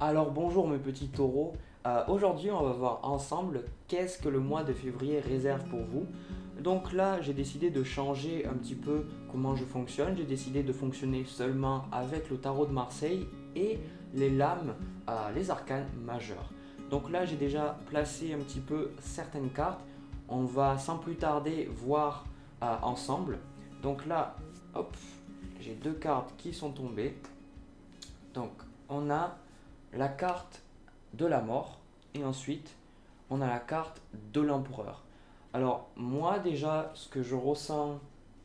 Alors bonjour mes petits taureaux. Aujourd'hui on va voir ensemble qu'est-ce que le mois de février réserve pour vous. Donc là j'ai décidé de changer un petit peu comment je fonctionne. J'ai décidé de fonctionner seulement avec le tarot de Marseille et les lames, les arcanes majeurs. Donc là j'ai déjà placé un petit peu certaines cartes. On va sans plus tarder voir ensemble. Donc là, hop, j'ai deux cartes qui sont tombées. Donc on a la carte de la mort et ensuite on a la carte de l'empereur. Alors moi déjà ce que je ressens,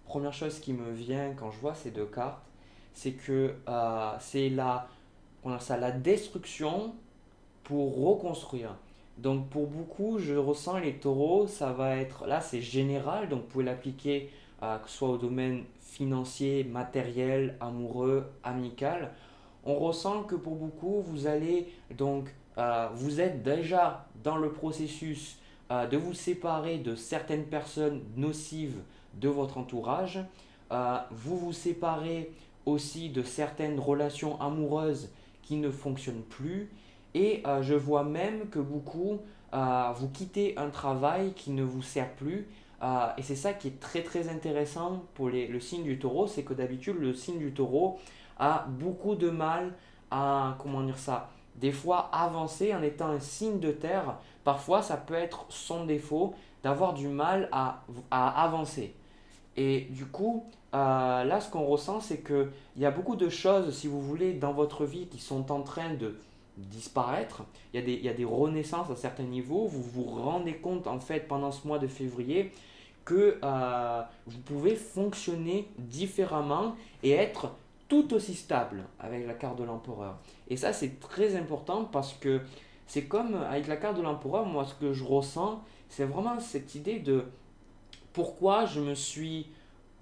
première chose qui me vient quand je vois ces deux cartes, c'est que c'est la destruction pour reconstruire. Donc pour beaucoup, je ressens les taureaux, ça va être, là c'est général, donc vous pouvez l'appliquer que ce soit au domaine financier, matériel, amoureux, amical. On ressent que pour beaucoup, vous allez donc, vous êtes déjà dans le processus de vous séparer de certaines personnes nocives de votre entourage. Vous vous séparez aussi de certaines relations amoureuses qui ne fonctionnent plus. Et je vois même que beaucoup, vous quittez un travail qui ne vous sert plus. Et c'est ça qui est très très intéressant pour le signe du taureau, c'est que d'habitude le signe du taureau a beaucoup de mal à, comment dire ça, des fois avancer en étant un signe de terre. Parfois ça peut être son défaut d'avoir du mal à avancer. Et du coup, là, ce qu'on ressent, c'est qu'il y a beaucoup de choses, si vous voulez, dans votre vie qui sont en train de disparaître. Il y a des renaissances à certains niveaux. Vous vous rendez compte, en fait, pendant ce mois de février, que vous pouvez fonctionner différemment et être tout aussi stable avec la carte de l'empereur. Et ça, c'est très important parce que c'est comme avec la carte de l'empereur, moi, ce que je ressens, c'est vraiment cette idée de pourquoi je me suis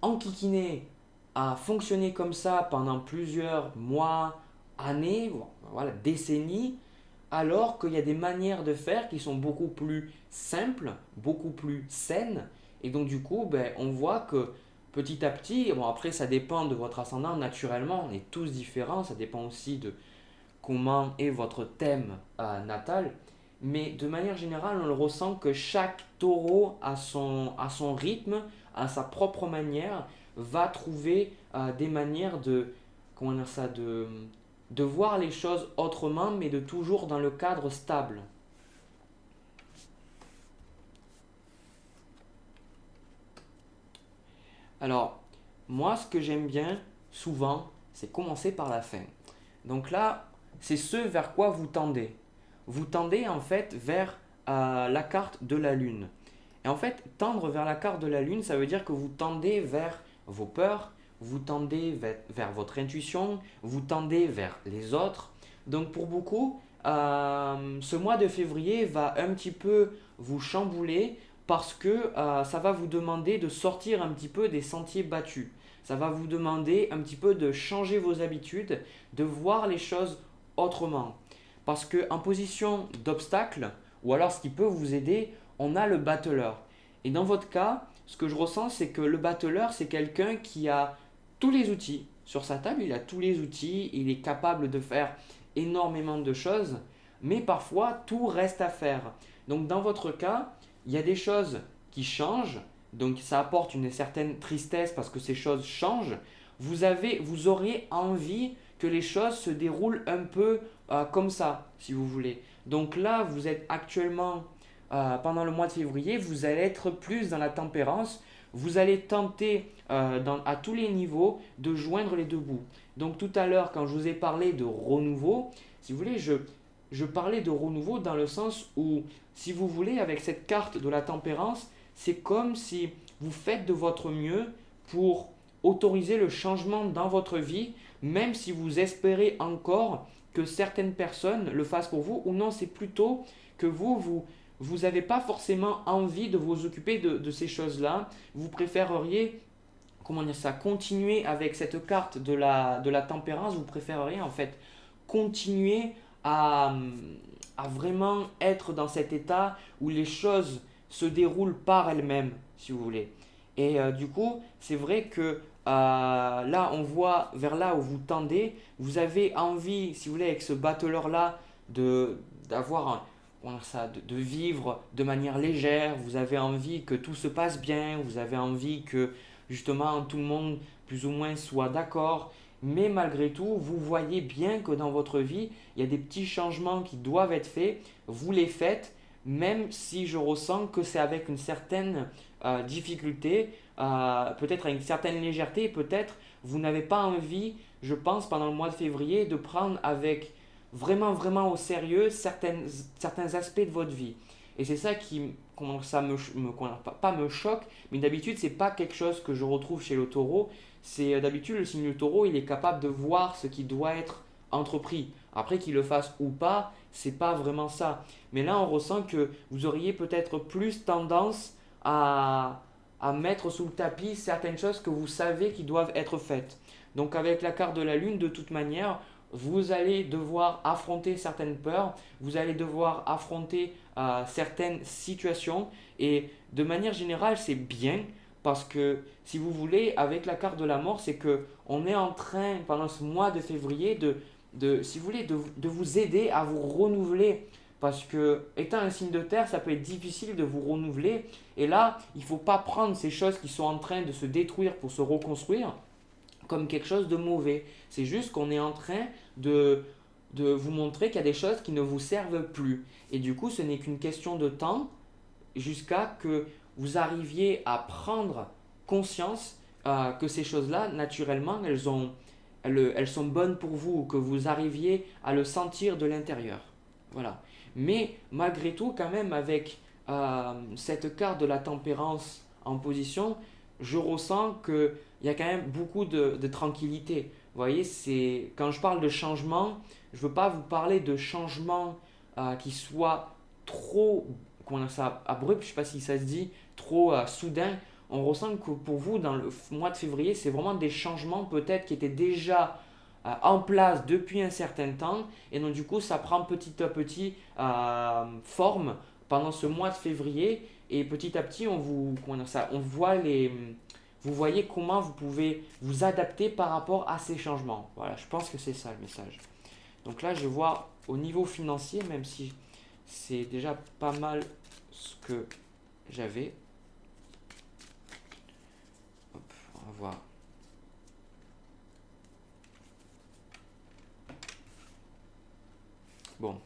enquiquiné à fonctionner comme ça pendant plusieurs mois, années, voilà, décennies, alors qu'il y a des manières de faire qui sont beaucoup plus simples, beaucoup plus saines. Et donc du coup, ben, on voit que petit à petit, bon après ça dépend de votre ascendant naturellement, on est tous différents, ça dépend aussi de comment est votre thème natal. Mais de manière générale, on le ressent que chaque taureau, à son rythme, à sa propre manière, va trouver des manières de, comment dire ça, de voir les choses autrement, mais de toujours dans le cadre stable. Alors, moi, ce que j'aime bien, souvent, c'est commencer par la fin. Donc là, c'est ce vers quoi vous tendez. Vous tendez en fait vers la carte de la Lune. Et en fait, tendre vers la carte de la Lune, ça veut dire que vous tendez vers vos peurs, vous tendez vers votre intuition, vous tendez vers les autres. Donc pour beaucoup, ce mois de février va un petit peu vous chambouler parce que ça va vous demander de sortir un petit peu des sentiers battus. Ça va vous demander un petit peu de changer vos habitudes, de voir les choses autrement. Parce qu'en position d'obstacle, ou alors ce qui peut vous aider, on a le battleur. Et dans votre cas, ce que je ressens, c'est que le battleur, c'est quelqu'un qui a tous les outils sur sa table, il a tous les outils, il est capable de faire énormément de choses, mais parfois tout reste à faire. Donc dans votre cas, il y a des choses qui changent, donc ça apporte une certaine tristesse parce que ces choses changent. Vous auriez envie que les choses se déroulent un peu comme ça, si vous voulez. Donc là, vous êtes actuellement, pendant le mois de février, vous allez être plus dans la tempérance. Vous allez tenter à tous les niveaux de joindre les deux bouts. Donc tout à l'heure, quand je vous ai parlé de renouveau, si vous voulez, je parlais de renouveau dans le sens où, si vous voulez, avec cette carte de la tempérance, c'est comme si vous faites de votre mieux pour autoriser le changement dans votre vie, même si vous espérez encore que certaines personnes le fassent pour vous, ou non, c'est plutôt que vous n'avez pas forcément envie de vous occuper de ces choses-là. Vous préféreriez, comment dire ça, continuer avec cette carte de la tempérance, vous préféreriez en fait continuer à, à vraiment être dans cet état où les choses se déroulent par elles-mêmes, si vous voulez. Et du coup, c'est vrai que là, on voit vers là où vous tendez. Vous avez envie, si vous voulez, avec ce battleur-là, d'avoir comment dire ça, de vivre de manière légère. Vous avez envie que tout se passe bien. Vous avez envie que justement tout le monde, plus ou moins, soit d'accord. Mais malgré tout, vous voyez bien que dans votre vie, il y a des petits changements qui doivent être faits. Vous les faites, même si je ressens que c'est avec une certaine difficulté, peut-être avec une certaine légèreté, peut-être vous n'avez pas envie, je pense, pendant le mois de février, de prendre avec vraiment, vraiment au sérieux certains aspects de votre vie. Et c'est ça qui, comment ça pas me choque, mais d'habitude, c'est pas quelque chose que je retrouve chez le taureau. C'est d'habitude, le signe du taureau, il est capable de voir ce qui doit être entrepris. Après qu'il le fasse ou pas, c'est pas vraiment ça. Mais là, on ressent que vous auriez peut-être plus tendance à mettre sous le tapis certaines choses que vous savez qui doivent être faites. Donc avec la carte de la lune, de toute manière, vous allez devoir affronter certaines peurs, vous allez devoir affronter certaines situations et de manière générale, c'est bien parce que si vous voulez, avec la carte de la mort, c'est que on est en train pendant ce mois de février si vous voulez, de vous aider à vous renouveler. Parce que, étant un signe de terre, ça peut être difficile de vous renouveler. Et là, il ne faut pas prendre ces choses qui sont en train de se détruire pour se reconstruire comme quelque chose de mauvais. C'est juste qu'on est en train de vous montrer qu'il y a des choses qui ne vous servent plus. Et du coup, ce n'est qu'une question de temps jusqu'à que vous arriviez à prendre conscience que ces choses-là, naturellement, elles sont bonnes pour vous, que vous arriviez à le sentir de l'intérieur. Voilà. Mais malgré tout, quand même, avec cette carte de la tempérance en position, je ressens qu'il y a quand même beaucoup de tranquillité. Vous voyez, quand je parle de changement, je ne veux pas vous parler de changement qui soit trop comment dire ça, abrupt, je ne sais pas si ça se dit, trop soudain. On ressent que pour vous, dans le mois de février, c'est vraiment des changements peut-être qui étaient déjà en place depuis un certain temps. Et donc du coup, ça prend petit à petit forme pendant ce mois de février. Et petit à petit, comment dire ça, vous voyez comment vous pouvez vous adapter par rapport à ces changements. Voilà, je pense que c'est ça le message. Donc là, je vois au niveau financier, même si c'est déjà pas mal ce que j'avais. Hop, on va voir. Bon,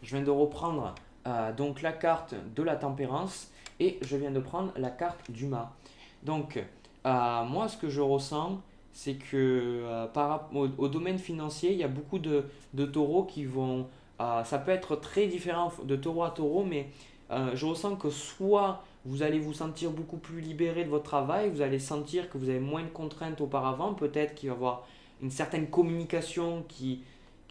je viens de reprendre donc la carte de la tempérance et je viens de prendre la carte du mât. Donc, moi, ce que je ressens, c'est que par rapport au domaine financier, il y a beaucoup de taureaux qui vont. Ça peut être très différent de taureau à taureau, mais je ressens que soit vous allez vous sentir beaucoup plus libéré de votre travail, vous allez sentir que vous avez moins de contraintes auparavant, peut-être qu'il va y avoir une certaine communication qui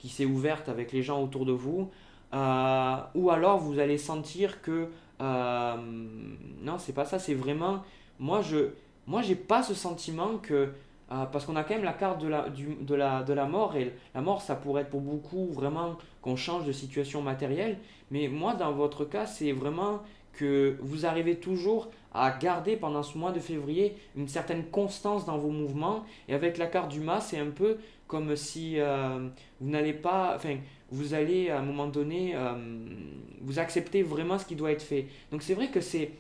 s'est ouverte avec les gens autour de vous, ou alors vous allez sentir que non, c'est pas ça, c'est vraiment moi j'ai pas ce sentiment que parce qu'on a quand même la carte de la mort et la mort ça pourrait être pour beaucoup vraiment qu'on change de situation matérielle, mais moi dans votre cas c'est vraiment que vous arrivez toujours à garder pendant ce mois de février une certaine constance dans vos mouvements et avec la carte du mât c'est un peu comme si vous n'allez pas, enfin vous allez à un moment donné vous accepter vraiment ce qui doit être fait. Donc c'est vrai que c'est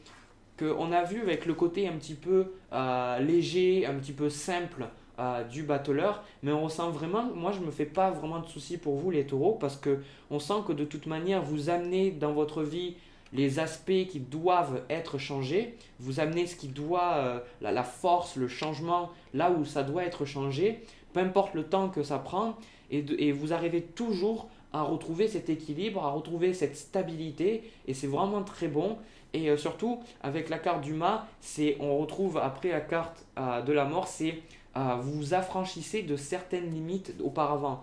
qu'on a vu avec le côté un petit peu léger, un petit peu simple du battleur, mais on ressent vraiment, moi je me fais pas vraiment de soucis pour vous les taureaux, parce que on sent que de toute manière vous amenez dans votre vie les aspects qui doivent être changés, vous amenez ce qui doit, la force, le changement, là où ça doit être changé, peu importe le temps que ça prend, et vous arrivez toujours à retrouver cet équilibre, à retrouver cette stabilité, et c'est vraiment très bon. Et surtout, avec la carte du mât, on retrouve après la carte de la mort, c'est vous vous affranchissez de certaines limites auparavant.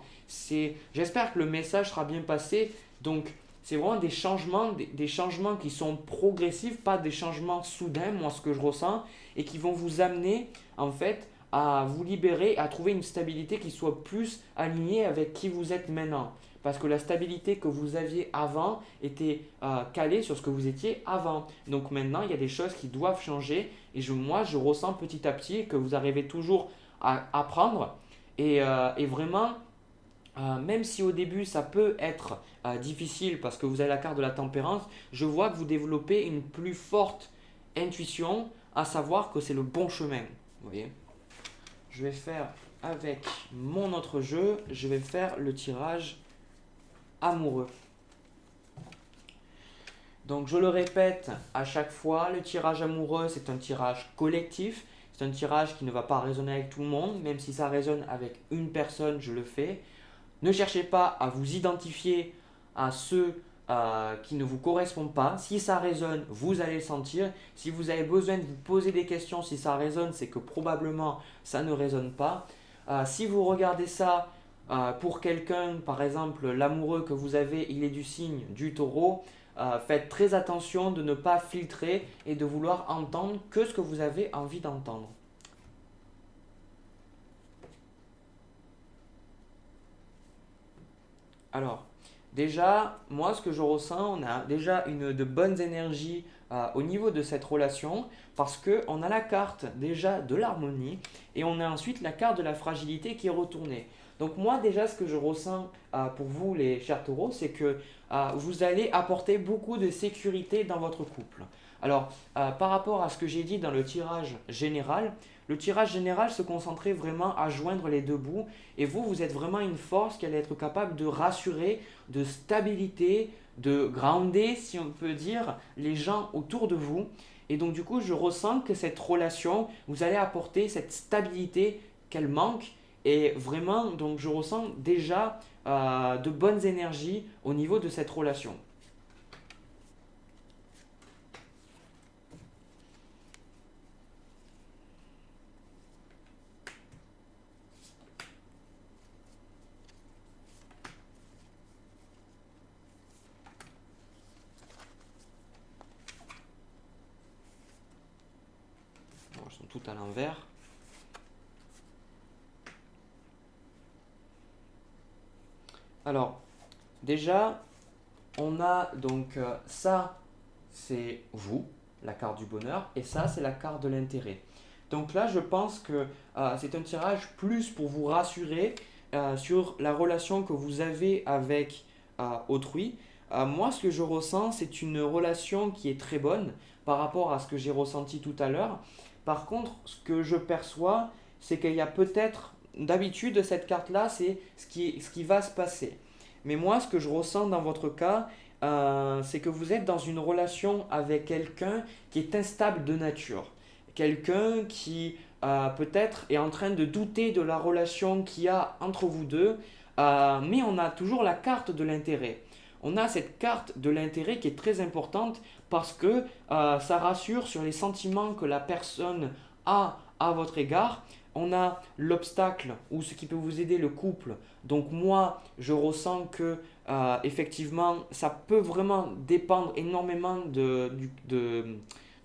J'espère que le message sera bien passé. Donc, c'est vraiment des changements qui sont progressifs, pas des changements soudains, moi ce que je ressens, et qui vont vous amener en fait à vous libérer, à trouver une stabilité qui soit plus alignée avec qui vous êtes maintenant. Parce que la stabilité que vous aviez avant était calée sur ce que vous étiez avant. Donc maintenant, il y a des choses qui doivent changer. Et moi, je ressens petit à petit que vous arrivez toujours à apprendre. Et vraiment, même si au début ça peut être difficile parce que vous avez la carte de la tempérance, je vois que vous développez une plus forte intuition à savoir que c'est le bon chemin. Vous voyez? Je vais faire avec mon autre jeu, je vais faire le tirage amoureux. Donc je le répète à chaque fois, le tirage amoureux c'est un tirage collectif, c'est un tirage qui ne va pas résonner avec tout le monde, même si ça résonne avec une personne, je le fais. Ne cherchez pas à vous identifier à ceux qui ne vous correspondent pas. Si ça résonne, vous allez le sentir. Si vous avez besoin de vous poser des questions, si ça résonne, c'est que probablement ça ne résonne pas. Si vous regardez ça pour quelqu'un, par exemple l'amoureux que vous avez, il est du signe du taureau, faites très attention de ne pas filtrer et de vouloir entendre que ce que vous avez envie d'entendre. Alors, déjà, moi, ce que je ressens, on a déjà de bonnes énergies au niveau de cette relation parce qu'on a la carte déjà de l'harmonie et on a ensuite la carte de la fragilité qui est retournée. Donc moi, déjà, ce que je ressens pour vous, les chers taureaux, c'est que vous allez apporter beaucoup de sécurité dans votre couple. Alors, par rapport à ce que j'ai dit dans le tirage général se concentrait vraiment à joindre les deux bouts. Et vous, vous êtes vraiment une force qui allait être capable de rassurer, de stabilité, de grounder, si on peut dire, les gens autour de vous. Et donc, du coup, je ressens que cette relation, vous allez apporter cette stabilité qu'elle manque. Et vraiment, donc, je ressens déjà de bonnes énergies au niveau de cette relation. Bon, elles sont toutes à l'envers. Alors, déjà, on a donc ça, c'est vous, la carte du bonheur, et ça, c'est la carte de l'intérêt. Donc là, je pense que c'est un tirage plus pour vous rassurer sur la relation que vous avez avec autrui. Moi, ce que je ressens, c'est une relation qui est très bonne par rapport à ce que j'ai ressenti tout à l'heure. Par contre, ce que je perçois, c'est qu'il y a peut-être, d'habitude, cette carte-là, c'est ce qui va se passer. Mais moi, ce que je ressens dans votre cas, c'est que vous êtes dans une relation avec quelqu'un qui est instable de nature. Quelqu'un qui peut-être est en train de douter de la relation qu'il y a entre vous deux, mais on a toujours la carte de l'intérêt. On a cette carte de l'intérêt qui est très importante parce que ça rassure sur les sentiments que la personne a à votre égard. On a l'obstacle ou ce qui peut vous aider, le couple. Donc moi, je ressens que effectivement, ça peut vraiment dépendre énormément de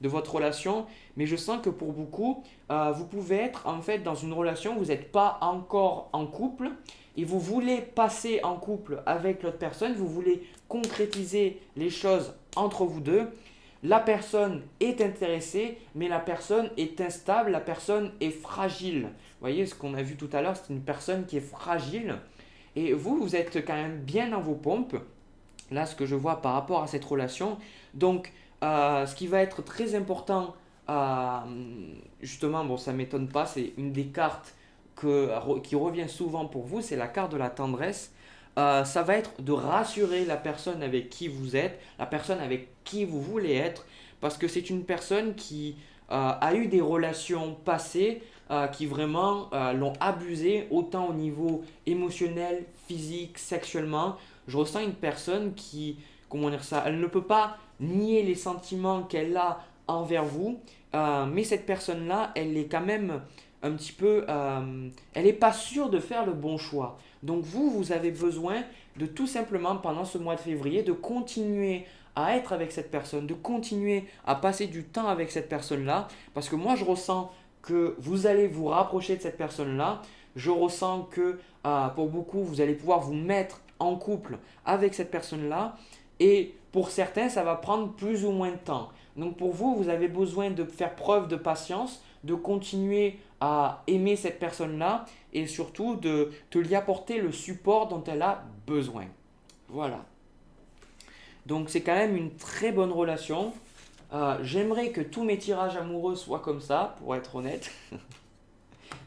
votre relation, mais je sens que pour beaucoup, vous pouvez être en fait dans une relation, vous n'êtes pas encore en couple et vous voulez passer en couple avec l'autre personne, vous voulez concrétiser les choses entre vous deux. La personne est intéressée, mais la personne est instable, la personne est fragile. Vous voyez, ce qu'on a vu tout à l'heure, c'est une personne qui est fragile. Et vous, vous êtes quand même bien dans vos pompes. Là, ce que je vois par rapport à cette relation. Donc, ce qui va être très important, justement, bon, ça ne m'étonne pas, c'est une des cartes qui revient souvent pour vous, c'est la carte de la tendresse. Ça va être de rassurer la personne avec qui vous êtes, la personne avec qui vous voulez être, parce que c'est une personne qui a eu des relations passées qui vraiment l'ont abusé, autant au niveau émotionnel, physique, sexuellement. Je ressens une personne qui, comment dire ça, elle ne peut pas nier les sentiments qu'elle a envers vous, mais cette personne-là, elle est quand même un petit peu, elle n'est pas sûre de faire le bon choix. Donc vous, vous avez besoin de tout simplement pendant ce mois de février de continuer à être avec cette personne, de continuer à passer du temps avec cette personne-là, parce que moi je ressens que vous allez vous rapprocher de cette personne-là. Je ressens que pour beaucoup, vous allez pouvoir vous mettre en couple avec cette personne-là. Et pour certains, ça va prendre plus ou moins de temps. Donc pour vous, vous avez besoin de faire preuve de patience, de continuer à aimer cette personne-là et surtout de lui apporter le support dont elle a besoin. Voilà. Donc c'est quand même une très bonne relation. J'aimerais que tous mes tirages amoureux soient comme ça, pour être honnête.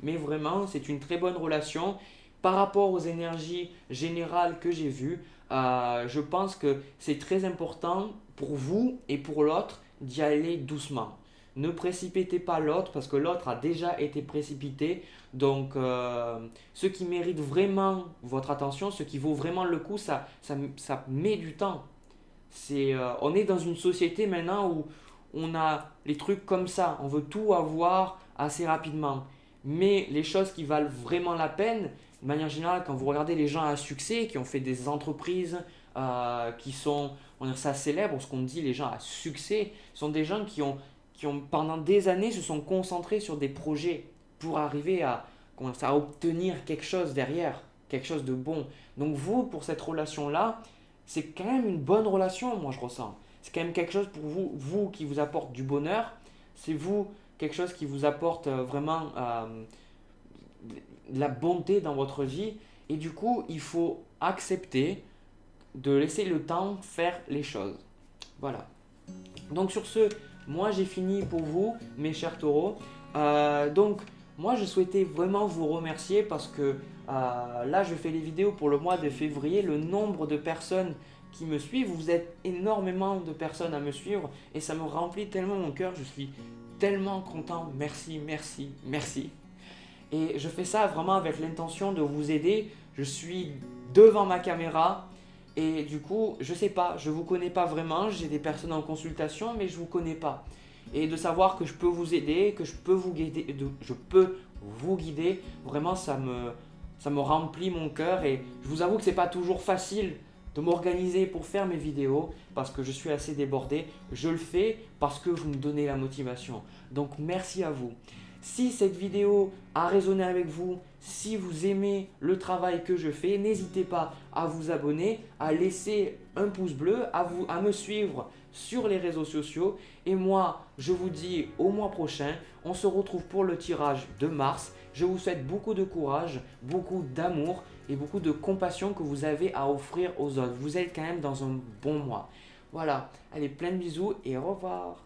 Mais vraiment, c'est une très bonne relation. Par rapport aux énergies générales que j'ai vues, je pense que c'est très important pour vous et pour l'autre d'y aller doucement. Ne précipitez pas l'autre parce que l'autre a déjà été précipité. Donc, ce qui mérite vraiment votre attention, ce qui vaut vraiment le coup, ça met du temps. On est dans une société maintenant où on a les trucs comme ça. On veut tout avoir assez rapidement. Mais les choses qui valent vraiment la peine, de manière générale, quand vous regardez les gens à succès qui ont fait des entreprises qui sont, on va dire ça, célèbres, ce qu'on dit les gens à succès, sont des gens qui ont pendant des années se sont concentrés sur des projets pour arriver à obtenir quelque chose derrière, quelque chose de bon. Donc vous, pour cette relation-là, c'est quand même une bonne relation, moi je ressens. C'est quand même quelque chose pour vous, vous qui vous apporte du bonheur. C'est vous, quelque chose qui vous apporte vraiment de la bonté dans votre vie. Et du coup, il faut accepter de laisser le temps faire les choses. Voilà. Donc sur ce, moi j'ai fini pour vous, mes chers taureaux. Donc moi je souhaitais vraiment vous remercier parce que là je fais les vidéos pour le mois de février. Le nombre de personnes qui me suivent, vous êtes énormément de personnes à me suivre et ça me remplit tellement mon cœur. Je suis tellement content. Merci, merci, merci. Et je fais ça vraiment avec l'intention de vous aider. Je suis devant ma caméra. Et du coup, je sais pas, je vous connais pas vraiment, j'ai des personnes en consultation, mais je vous connais pas. Et de savoir que je peux vous aider, que je peux vous guider, vraiment ça me remplit mon cœur. Et je vous avoue que c'est pas toujours facile de m'organiser pour faire mes vidéos parce que je suis assez débordé. Je le fais parce que vous me donnez la motivation. Donc merci à vous. Si cette vidéo a résonné avec vous, si vous aimez le travail que je fais, n'hésitez pas à vous abonner, à laisser un pouce bleu, à me suivre sur les réseaux sociaux. Et moi, je vous dis au mois prochain, on se retrouve pour le tirage de mars. Je vous souhaite beaucoup de courage, beaucoup d'amour et beaucoup de compassion que vous avez à offrir aux autres. Vous êtes quand même dans un bon mois. Voilà, allez, plein de bisous et au revoir.